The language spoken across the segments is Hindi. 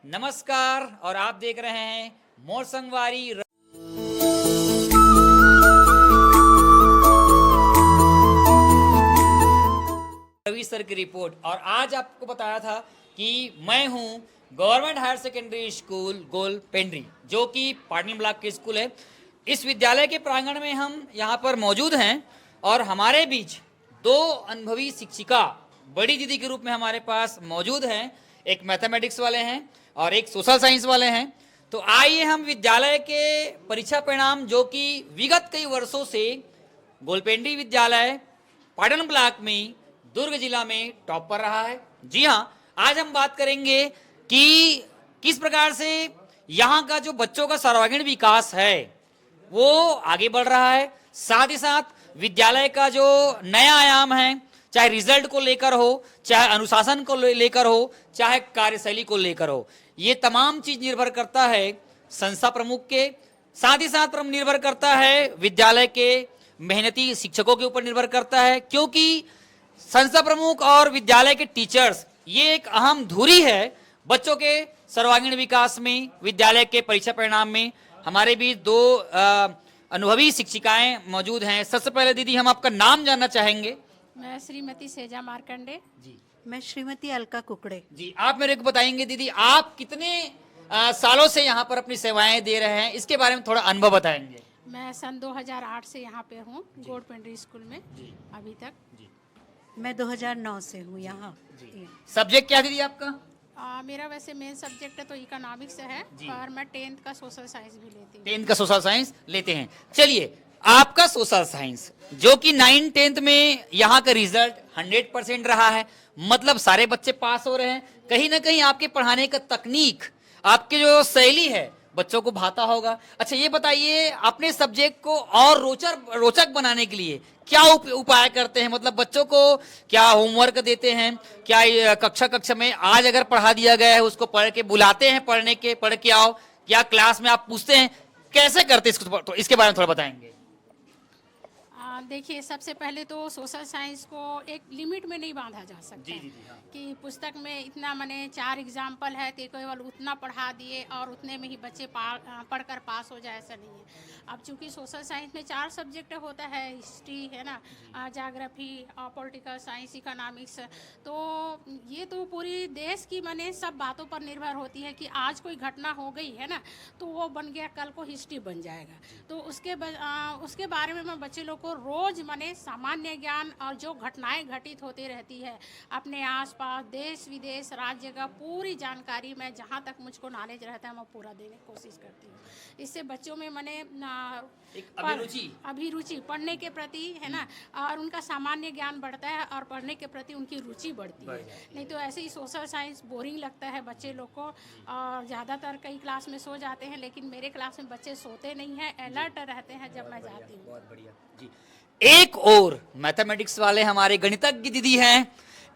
नमस्कार और आप देख रहे हैं मोरसंगवारी रवि सर की रिपोर्ट। और आज आपको बताया था कि मैं हूं गवर्नमेंट हायर सेकेंडरी स्कूल गोल पेंड्री, जो कि पाटन ब्लॉक के स्कूल है। इस विद्यालय के प्रांगण में हम यहाँ पर मौजूद हैं और हमारे बीच दो अनुभवी शिक्षिका बड़ी दीदी के रूप में हमारे पास मौजूद हैं। एक मैथमेटिक्स वाले हैं और एक सोशल साइंस वाले हैं। तो आइए हम विद्यालय के परीक्षा परिणाम, जो कि विगत कई वर्षों से गोलपेंडी विद्यालय पाटन ब्लॉक में दुर्ग जिला में टॉप पर रहा है। जी हाँ, आज हम बात करेंगे कि किस प्रकार से यहाँ का जो बच्चों का सर्वांगीण विकास है वो आगे बढ़ रहा है। साथ ही साथ विद्यालय का जो नया आयाम है, चाहे रिजल्ट को लेकर हो, चाहे अनुशासन को लेकर हो, चाहे कार्यशैली को लेकर हो, ये तमाम चीज निर्भर करता है संस्था प्रमुख के, साथ ही साथ निर्भर करता है विद्यालय के मेहनती शिक्षकों के ऊपर निर्भर करता है। क्योंकि संस्था प्रमुख और विद्यालय के टीचर्स ये एक अहम धुरी है बच्चों के सर्वांगीण विकास में, विद्यालय के परीक्षा परिणाम में। हमारे बीच दो अनुभवी शिक्षिकाएं मौजूद हैं। सबसे पहले दीदी, हम आपका नाम जानना चाहेंगे। मैं श्रीमती सेजा मार्कंडे जी। मैं श्रीमती अलका कुकड़े। जी, आप मेरे को बताएंगे दीदी, आप कितने सालों से यहाँ पर अपनी सेवाएं दे रहे हैं, इसके बारे में थोड़ा अनुभव बताएंगे। मैं सन 2008 से यहाँ पे हूँ गोड पेंड्री स्कूल में अभी तक। जी। मैं 2009 से हूँ यहाँ। सब्जेक्ट क्या दीदी आपका? मेरा वैसे मेन सब्जेक्ट तो इकोनॉमिक्स है, पर मैं 10th का सोशल साइंस भी लेती हूँ। 10th का सोशल साइंस लेते हैं। चलिए, आपका सोशल साइंस जो कि 9th 10th में यहाँ का रिजल्ट 100% रहा है, मतलब सारे बच्चे पास हो रहे हैं। कहीं ना कहीं आपके पढ़ाने का तकनीक, आपकी जो शैली है, बच्चों को भाता होगा। अच्छा, ये बताइए, अपने सब्जेक्ट को और रोचक बनाने के लिए क्या उपाय करते हैं? मतलब बच्चों को क्या होमवर्क देते हैं? क्या कक्षा में आज अगर पढ़ा दिया गया है उसको पढ़ के बुलाते हैं, पढ़ के आओ, या क्लास में आप पूछते हैं? कैसे करते हैं इसको? तो इसके बारे में थोड़ा बताएंगे। देखिए, सबसे पहले तो सोशल साइंस को एक लिमिट में नहीं बांधा जा सकता है कि पुस्तक में इतना माने 4 एग्जाम्पल है तो केवल उतना पढ़ा दिए और उतने में ही बच्चे पढ़कर पास हो जाए, ऐसा नहीं है। अब चूंकि सोशल साइंस में 4 सब्जेक्ट होता है, हिस्ट्री है ना, ज्योग्राफी, पॉलिटिकल साइंस, इकोनॉमिक्स, तो ये तो पूरी देश की माने सब बातों पर निर्भर होती है कि आज कोई घटना हो गई है ना, तो वो बन गया, कल को हिस्ट्री बन जाएगा। तो उसके बारे में मैं बच्चे लोग को रोज माने सामान्य ज्ञान और जो घटनाएं घटित होती रहती है अपने आसपास, देश विदेश, राज्य का पूरी जानकारी मैं जहां तक मुझको नॉलेज रहता है मैं पूरा देने की कोशिश करती हूँ। इससे बच्चों में माने अभिरुचि पढ़ने के प्रति है ना, और उनका सामान्य ज्ञान बढ़ता है और पढ़ने के प्रति उनकी रुचि बढ़ती है। नहीं तो ऐसे ही सोशल साइंस बोरिंग लगता है बच्चे लोग को, और ज़्यादातर कई क्लास में सो जाते हैं, लेकिन मेरे क्लास में बच्चे सोते नहीं हैं, अलर्ट रहते हैं जब मैं जाती हूँ। बहुत बढ़िया जी। एक और मैथमेटिक्स वाले हमारे गणितज्ञ दीदी हैं,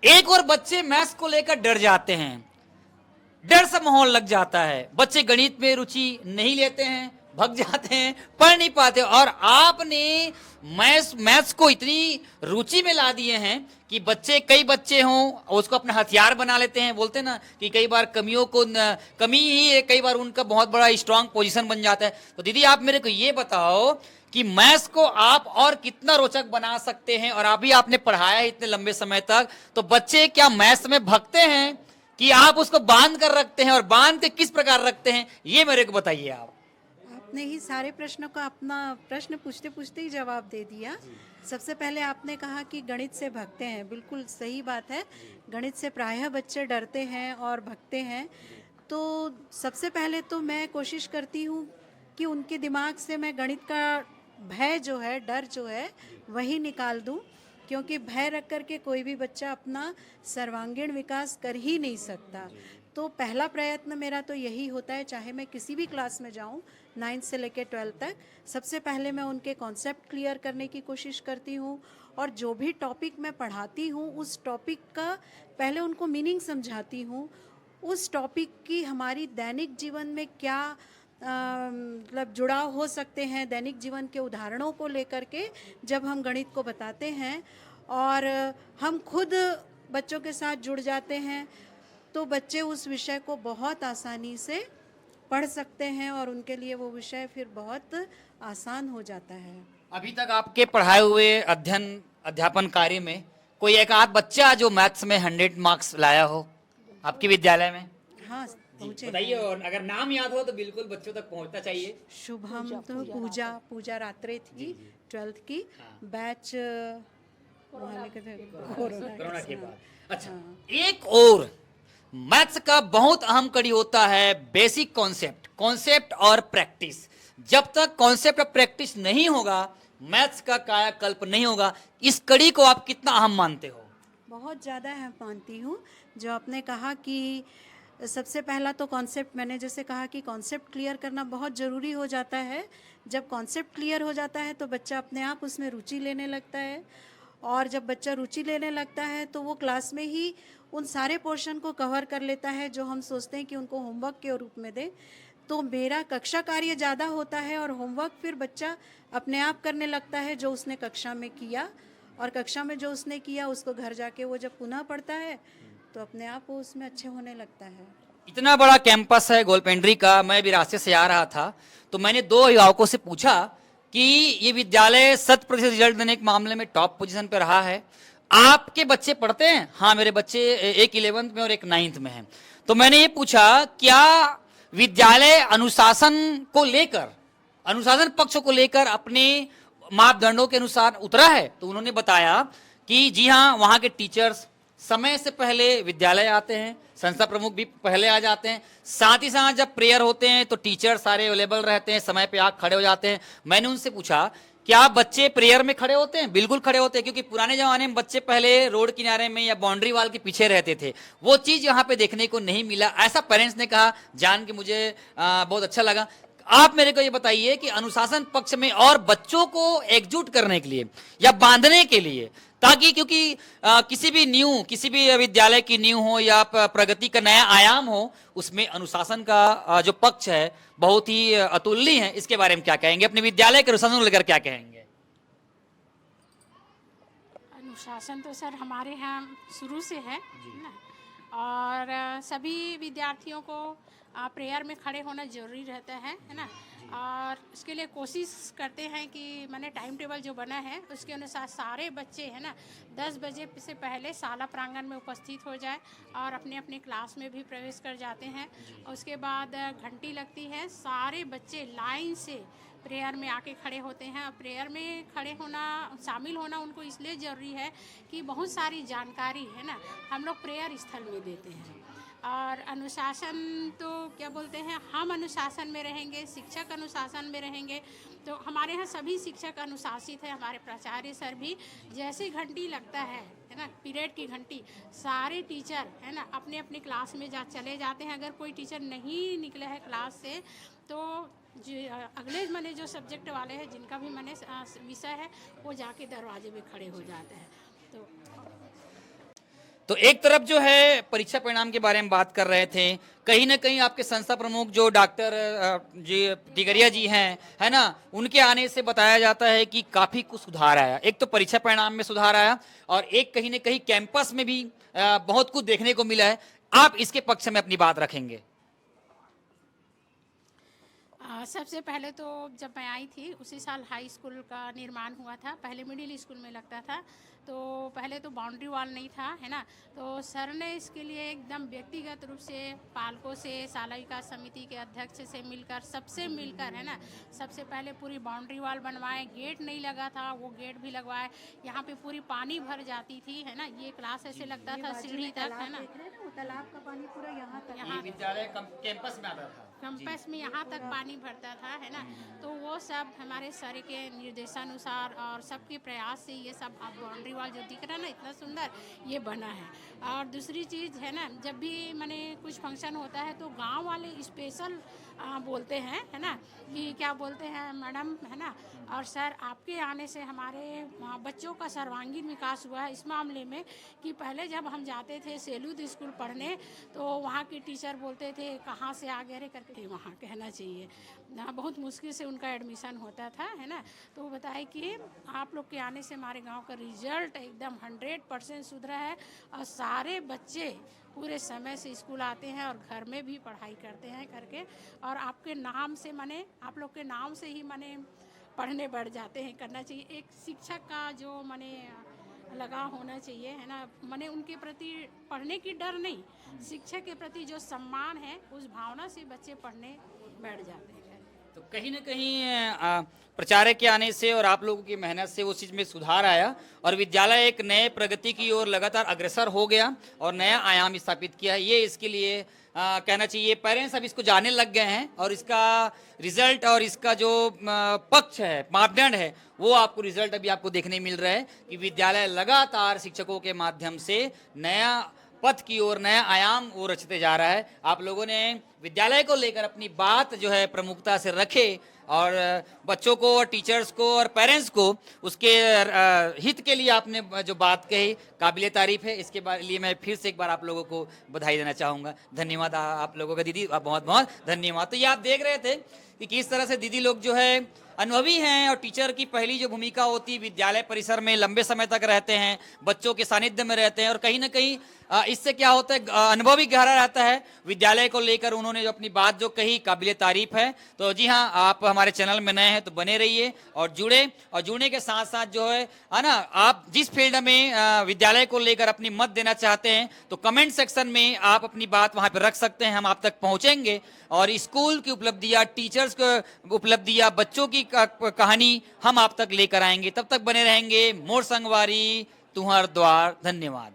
एक और बच्चे मैथ्स को लेकर डर जाते हैं, डर सा माहौल लग जाता है, बच्चे गणित में रुचि नहीं लेते हैं, भग जाते हैं, पढ़ नहीं पाते। और आपने मैथ्स को इतनी रुचि में ला दिए हैं कि कई बच्चे हों उसको अपना हथियार बना लेते हैं। बोलते हैं ना कि कई बार कमी ही है, कई बार उनका बहुत बड़ा स्ट्रांग पोजीशन बन जाता है। तो दीदी, आप मेरे को ये बताओ कि मैथ्स को आप और कितना रोचक बना सकते हैं? और अभी आपने पढ़ाया है इतने लंबे समय तक, तो बच्चे क्या मैथ्स में भगते हैं कि आप उसको बांध कर रखते हैं, और बांध के किस प्रकार रखते हैं, ये मेरे को बताइए। आपने ही सारे प्रश्नों का अपना प्रश्न पूछते पूछते ही जवाब दे दिया। सबसे पहले आपने कहा कि गणित से भगते हैं, बिल्कुल सही बात है। गणित से प्रायः बच्चे डरते हैं और भगते हैं। तो सबसे पहले तो मैं कोशिश करती हूँ कि उनके दिमाग से मैं गणित का भय जो है, डर जो है, वही निकाल दूं, क्योंकि भय रख करके कोई भी बच्चा अपना सर्वांगीण विकास कर ही नहीं सकता। तो पहला प्रयत्न मेरा तो यही होता है, चाहे मैं किसी भी क्लास में जाऊं, 9th से लेकर 12th तक, सबसे पहले मैं उनके कॉन्सेप्ट क्लियर करने की कोशिश करती हूं, और जो भी टॉपिक मैं पढ़ाती हूं उस टॉपिक का पहले उनको मीनिंग समझाती हूं, उस टॉपिक की हमारी दैनिक जीवन में क्या मतलब जुड़ाव हो सकते हैं, दैनिक जीवन के उदाहरणों को लेकर के जब हम गणित को बताते हैं और हम खुद बच्चों के साथ जुड़ जाते हैं, तो बच्चे उस विषय को बहुत आसानी से पढ़ सकते हैं और उनके लिए वो विषय फिर बहुत आसान हो जाता है। अभी तक आपके पढ़ाए हुए अध्यापन कार्य में कोई एक आध बच्चा जो मैथ्स में 100 मार्क्स लाया हो आपके विद्यालय में? हाँ, पहुँचे बताइए, हैं। और अगर नाम याद हो तो बिल्कुल बच्चों तक पहुंचना चाहिए। शुभम तो पूजा रात्रे थी 12th की बैच, वहाँ लिखे थे कोरोना के हाँ। बाद। अच्छा, एक और मैथ्स का बहुत अहम कड़ी होता है बेसिक कॉन्सेप्ट और प्रैक्टिस। जब तक कॉन्सेप्ट और प्रैक्टिस नहीं होगा मैथ्स का कायाकल्प नहीं होगा। इस कड़ी को आप कितना अहम मानते हो? बहुत ज़्यादा है मानती हूँ। जो आपने कहा कि सबसे पहला तो कॉन्सेप्ट, मैंने जैसे कहा कि कॉन्सेप्ट क्लियर करना बहुत ज़रूरी हो जाता है। जब कॉन्सेप्ट क्लियर हो जाता है तो बच्चा अपने आप उसमें रुचि लेने लगता है, और जब बच्चा रुचि लेने लगता है तो वो क्लास में ही उन सारे पोर्शन को कवर कर लेता है जो हम सोचते हैं कि उनको होमवर्क के रूप में दें। तो मेरा कक्षा कार्य ज़्यादा होता है और होमवर्क फिर बच्चा अपने आप करने लगता है जो उसने कक्षा में किया, और कक्षा में जो उसने किया उसको घर जाके वो जब पुनः पढ़ता है तो अपने आप वो उसमें अच्छे होने लगता है। इतना बड़ा कैंपस है गोलपेंड्री का। मैं भी रास्ते से आ रहा था तो मैंने 2 अभिभावकों से पूछा कि ये विद्यालय 100% रिजल्ट देने के मामले में टॉप पोजीशन पे रहा है, आपके बच्चे पढ़ते हैं? हाँ, मेरे बच्चे एक 11th में और एक 9th में हैं। तो मैंने ये पूछा क्या विद्यालय अनुशासन पक्ष को लेकर अपने मापदंडों के अनुसार उतरा है? तो उन्होंने बताया कि जी हाँ, वहाँ के टीचर्स समय से पहले विद्यालय आते हैं, संस्था प्रमुख भी पहले आ जाते हैं, साथ ही साथ जब प्रेयर होते हैं तो टीचर सारे अवेलेबल रहते हैं, समय पे आ खड़े हो जाते हैं। मैंने उनसे पूछा क्या बच्चे प्रेयर में खड़े होते हैं? बिल्कुल खड़े होते हैं, क्योंकि पुराने जमाने में बच्चे पहले रोड किनारे में या बाउंड्री वाल के पीछे रहते थे। वो चीज यहाँ पे देखने को नहीं मिला, ऐसा पेरेंट्स ने कहा। जान के मुझे बहुत अच्छा लगा। आप मेरे को ये बताइए कि अनुशासन पक्ष में और बच्चों को एकजुट करने के लिए या बांधने के लिए, ताकि क्योंकि किसी भी विद्यालय की नींव हो या प्रगति का नया आयाम हो, उसमें अनुशासन का जो पक्ष है बहुत ही अतुलनीय है। इसके बारे में क्या कहेंगे? अपने विद्यालय के अनुशासन को लेकर क्या कहेंगे? अनुशासन तो सर हमारे यहाँ शुरू से है ना, और सभी विद्यार्थियों को प्रेयर में खड़े होना ज़रूरी रहता है ना। और उसके लिए कोशिश करते हैं कि मैंने टाइम टेबल जो बना है उसके अनुसार सारे बच्चे है ना 10 बजे से पहले शाला प्रांगण में उपस्थित हो जाए और अपने अपने क्लास में भी प्रवेश कर जाते हैं। उसके बाद घंटी लगती है, सारे बच्चे लाइन से प्रेयर में आके खड़े होते हैं। प्रेयर में खड़े होना, शामिल होना उनको इसलिए ज़रूरी है कि बहुत सारी जानकारी है ना हम लोग प्रेयर स्थल में देते हैं। और अनुशासन तो क्या बोलते हैं, हम अनुशासन में रहेंगे, शिक्षक अनुशासन में रहेंगे। तो हमारे यहाँ सभी शिक्षक अनुशासित है, हमारे प्राचार्य सर भी। जैसे घंटी लगता है ना, पीरियड की घंटी, सारे टीचर है ना अपने अपने क्लास में चले जाते हैं। अगर कोई टीचर नहीं निकले है क्लास से तो जो अगले मैंने जो सब्जेक्ट वाले हैं जिनका भी मैंने विषय है वो जाके दरवाजे में खड़े हो जाते हैं। तो एक तरफ जो है परीक्षा परिणाम के बारे में बात कर रहे थे, कहीं ना कहीं आपके संस्था प्रमुख जो डॉक्टर जी टिगरिया जी हैं है ना, उनके आने से बताया जाता है कि काफी कुछ सुधार आया। एक तो परीक्षा परिणाम में सुधार आया और एक कहीं ना कहीं कैंपस में भी बहुत कुछ देखने को मिला है। आप इसके पक्ष में अपनी बात रखेंगे? सबसे पहले तो जब मैं आई थी उसी साल हाई स्कूल का निर्माण हुआ था। पहले मिडिल स्कूल में लगता था, तो पहले तो बाउंड्री वॉल नहीं था है ना। तो सर ने इसके लिए एकदम व्यक्तिगत रूप से पालकों से, शाला विकास समिति के अध्यक्ष से मिलकर, सबसे मिलकर है ना, सबसे पहले पूरी बाउंड्री वॉल बनवाए। गेट नहीं लगा था, वो गेट भी लगवाए। यहाँ पे पूरी पानी भर जाती थी है ना, ये क्लास ऐसे लगता था सीढ़ी तक है ना, तालाब का पानी पूरा यहाँ तक, ये विद्यालय कैंपस में आता था, कैंपस में यहाँ तक पानी भरता था है ना। तो वो सब हमारे सर के निर्देशानुसार और सबके प्रयास से ये सब अब बाउंड्री वॉल जो दिख रहा है ना इतना सुंदर ये बना है। और दूसरी चीज़ है ना, जब भी मैंने कुछ फंक्शन होता है तो गांव वाले स्पेशल बोलते हैं है ना कि क्या बोलते हैं मैडम है ना, और सर आपके आने से हमारे बच्चों का सर्वांगीण विकास हुआ है। इस मामले में कि पहले जब हम जाते थे सेलूद स्कूल पढ़ने तो वहाँ के टीचर बोलते थे कहाँ से आ गए रे करके कि वहाँ कहना चाहिए ना, बहुत मुश्किल से उनका एडमिशन होता था, है ना। तो वो बताए कि आप लोग के आने से हमारे गांव का रिजल्ट एकदम 100% सुधरा है और सारे बच्चे पूरे समय से स्कूल आते हैं और घर में भी पढ़ाई करते हैं करके, और आपके नाम से माने आप लोग के नाम से ही माने पढ़ने बढ़ जाते हैं, करना चाहिए। एक शिक्षक का जो माने लगाव होना चाहिए, है ना, माने उनके प्रति पढ़ने की डर नहीं, शिक्षक के प्रति जो सम्मान है उस भावना से बच्चे पढ़ने बैठ जाते हैं। तो कहीं ना कहीं प्रचारक के आने से और आप लोगों की मेहनत से उस चीज़ में सुधार आया और विद्यालय एक नए प्रगति की ओर लगातार अग्रसर हो गया और नया आयाम स्थापित किया है। ये इसके लिए कहना चाहिए पेरेंट्स अब इसको जानने लग गए हैं और इसका रिजल्ट और इसका जो पक्ष है, मापदंड है, वो आपको रिजल्ट अभी आपको देखने मिल रहा है कि विद्यालय लगातार शिक्षकों के माध्यम से नया पथ की ओर, नया आयाम वो रचते जा रहा है। आप लोगों ने विद्यालय को लेकर अपनी बात जो है प्रमुखता से रखे और बच्चों को और टीचर्स को और पेरेंट्स को उसके हित के लिए आपने जो बात कही, काबिले तारीफ है। इसके लिए मैं फिर से एक बार आप लोगों को बधाई देना चाहूँगा। धन्यवाद आप लोगों का दीदी, बहुत बहुत धन्यवाद। तो ये आप देख रहे थे कि किस तरह से दीदी लोग जो है अनुभवी हैं और टीचर की पहली जो भूमिका होती है, विद्यालय परिसर में लंबे समय तक रहते हैं, बच्चों के सानिध्य में रहते हैं और कहीं ना कहीं इससे क्या होता है, अनुभव भी गहरा रहता है। विद्यालय को लेकर उन्होंने जो अपनी बात जो कही, काबिले तारीफ है। तो जी हाँ, आप हमारे चैनल में नए हैं तो बने रहिए और जुड़ने के साथ साथ जो है ना, आप जिस फील्ड में विद्यालय को लेकर अपनी मत देना चाहते हैं तो कमेंट सेक्शन में आप अपनी बात वहां पर रख सकते हैं, हम आप तक पहुंचेंगे और स्कूल की उपलब्धियां, टीचर्स की उपलब्धियां, बच्चों की कहानी हम आप तक लेकर आएंगे। तब तक बने रहेंगे। मोर संगवारी तुहर द्वार। धन्यवाद।